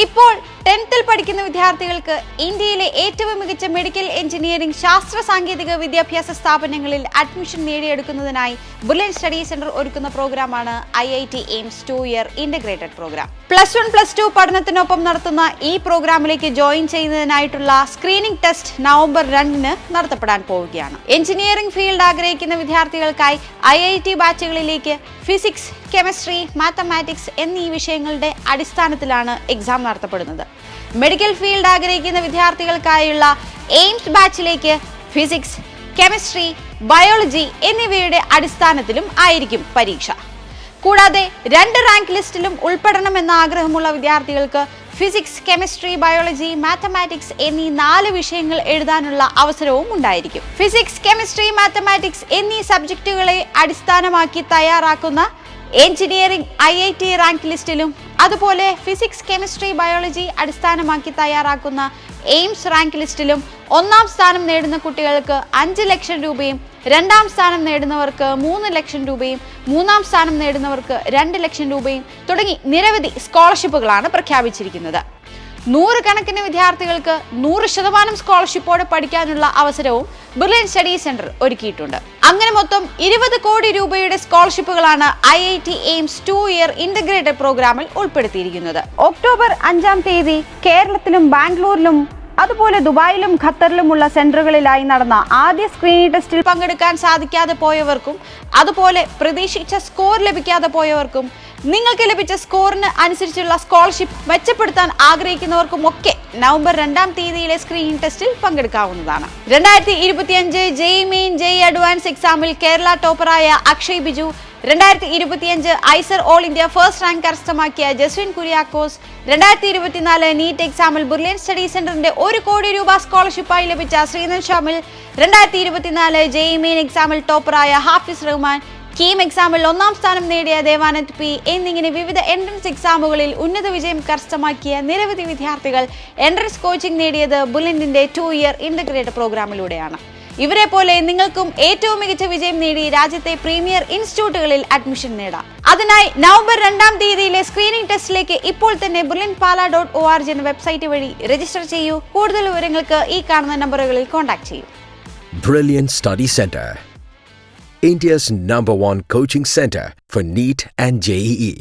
ഇപ്പോൾ 10th പഠിക്കുന്ന വിദ്യാർത്ഥികൾക്ക് ഇന്ത്യയിലെ ഏറ്റവും മികച്ച മെഡിക്കൽ എഞ്ചിനീയറിംഗ് ശാസ്ത്ര സാങ്കേതിക വിദ്യാഭ്യാസ സ്ഥാപനങ്ങളിൽ അഡ്മിഷൻ നേടിയെടുക്കുന്നതിനായി ബുള്ളറ്റ് സ്റ്റഡി സെന്റർ ഒരുക്കുന്ന പ്രോഗ്രാമാണ് IIT AIIMS 2-year integrated programme. +1, +2 പഠനത്തിനൊപ്പം നടത്തുന്ന ഈ പ്രോഗ്രാമിലേക്ക് ജോയിൻ ചെയ്യുന്നതിനായിട്ടുള്ള സ്ക്രീനിംഗ് ടെസ്റ്റ് നവംബർ 2-ന് നടത്തപ്പെടാൻ പോവുകയാണ്. എഞ്ചിനീയറിംഗ് ഫീൽഡ് ആഗ്രഹിക്കുന്ന വിദ്യാർത്ഥികൾക്കായി IIT ബാച്ചുകളിലേക്ക് ഫിസിക്സ്, കെമിസ്ട്രി, മാത്തമാറ്റിക്സ് എന്നീ വിഷയങ്ങളുടെ അടിസ്ഥാനത്തിലാണ് എക്സാം നടത്തപ്പെടുന്നത്. മെഡിക്കൽ ഫീൽഡ് ആഗ്രഹിക്കുന്ന വിദ്യാർത്ഥികൾക്കായുള്ള എയിംസ് ബാച്ചിലേക്ക് ഫിസിക്സ്, കെമിസ്ട്രി, ബയോളജി എന്നിവയുടെ അടിസ്ഥാനത്തിലും ആയിരിക്കും പരീക്ഷ. കൂടാതെ 2 റാങ്ക് ലിസ്റ്റിലും ഉൾപ്പെടണമെന്ന ആഗ്രഹമുള്ള വിദ്യാർത്ഥികൾക്ക് ഫിസിക്സ്, കെമിസ്ട്രി, ബയോളജി, മാത്തമാറ്റിക്സ് എന്നീ 4 വിഷയങ്ങൾ എഴുതാനുള്ള അവസരവും ഉണ്ടായിരിക്കും. ഫിസിക്സ്, കെമിസ്ട്രി, മാത്തമാറ്റിക്സ് എന്നീ സബ്ജക്റ്റുകളെ അടിസ്ഥാനമാക്കി തയ്യാറാക്കുന്ന എഞ്ചിനീയറിംഗ് IIT റാങ്ക് ലിസ്റ്റിലും അതുപോലെ ഫിസിക്സ്, കെമിസ്ട്രി, ബയോളജി അടിസ്ഥാനമാക്കി തയ്യാറാക്കുന്ന എയിംസ് റാങ്ക് ലിസ്റ്റിലും 1-ാം സ്ഥാനം നേടുന്ന കുട്ടികൾക്ക് 5 ലക്ഷം രൂപയും 2-ാം സ്ഥാനം നേടുന്നവർക്ക് 3 ലക്ഷം രൂപയും 3-ാം സ്ഥാനം നേടുന്നവർക്ക് 2 ലക്ഷം രൂപയും തുടങ്ങി നിരവധി സ്കോളർഷിപ്പുകളാണ് പ്രഖ്യാപിച്ചിരിക്കുന്നത്. 100 കണക്കിന് വിദ്യാർത്ഥികൾക്ക് 100% സ്കോളർഷിപ്പോടെ പഠിക്കാനുള്ള അവസരവും ബുള്ളറ്റ് സ്റ്റഡി സെന്റർ ഒരുക്കിയിട്ടുണ്ട്. അങ്ങനെ മൊത്തം 20 കോടി രൂപയുടെ സ്കോളർഷിപ്പുകളാണ് IIT എയിംസ് 2-year ഇന്റഗ്രേറ്റഡ് പ്രോഗ്രാമിൽ ഉൾപ്പെടുത്തിയിരിക്കുന്നത്. ഒക്ടോബർ 5-ാം തീയതി കേരളത്തിലും ബാംഗ്ലൂരിലും അതുപോലെ ദുബായിലും ഖത്തറിലുമുള്ള സെന്ററുകളിലായി നടന്ന ആദ്യ സ്ക്രീനിംഗ് ടെസ്റ്റിൽ പങ്കെടുക്കാൻ സാധിക്കാതെ പോയവർക്കും അതുപോലെ പ്രതീക്ഷിച്ച സ്കോർ ലഭിക്കാതെ പോയവർക്കും നിങ്ങൾക്ക് ലഭിച്ച സ്കോറിന് അനുസരിച്ചുള്ള സ്കോളർഷിപ്പ് മെച്ചപ്പെടുത്താൻ ആഗ്രഹിക്കുന്നവർക്കും ഒക്കെ നവംബർ 2-ാം തീയതിയിലെ സ്ക്രീനിംഗ് ടെസ്റ്റിൽ പങ്കെടുക്കാവുന്നതാണ്. 2025 JEE മെയിൻ JEE അഡ്വാൻസ് എക്സാമിൽ കേരള ടോപ്പറായ Akshay Biju, 2025 IISER all India first rank കരസ്ഥമാക്കിയ ജസ്വിൻ കുര്യാക്കോസ്, 2024 നീറ്റ് എക്സാമിൽ ബുള്ളറ്റ് സ്റ്റഡി സെന്ററിന്റെ 1 കോടി രൂപ സ്കോളർഷിപ്പായി ലഭിച്ച ശ്രീനന്ദ് ഷാമിൽ, 2024 JEE മെയിൻ എക്സാമിൽ ടോപ്പറായ ഹാഫിസ് റഹ്മാൻ, കീം എക്സാമിൽ 1-ാം സ്ഥാനം നേടിയ ദേവാനന്ദ് P എന്നിങ്ങനെ വിവിധ എൻട്രൻസ് എക്സാമുകളിൽ ഉന്നത വിജയം കരസ്ഥമാക്കിയ നിരവധി വിദ്യാർത്ഥികൾ എൻട്രൻസ് കോച്ചിംഗ് നേടിയത് ബുള്ളറ്റിന്റെ 2-year ഇന്റഗ്രേറ്റഡ് പ്രോഗ്രാമിലൂടെയാണ്. ഇവരെ പോലെ നിങ്ങൾക്കും ഏറ്റവും മികച്ച വിജയം നേടി രാജ്യത്തെ പ്രീമിയർ ഇൻസ്റ്റിറ്റ്യൂട്ടുകളിൽ അഡ്മിഷൻ നേടാം. അതിനായി നവംബർ 2-ാം തീയതിയിലെ സ്ക്രീനിംഗ് ടെസ്റ്റിലേക്ക് ഇപ്പോൾ തന്നെ brilliantpala.org എന്ന വെബ്സൈറ്റ് വഴി രജിസ്റ്റർ ചെയ്യൂ. കൂടുതൽ വിവരങ്ങൾക്ക് ഈ കാണുന്ന നമ്പറുകളിൽ കോൺടാക്ട് ചെയ്യൂ. Brilliant Study Center, India's #1 coaching center for NEET and JEE.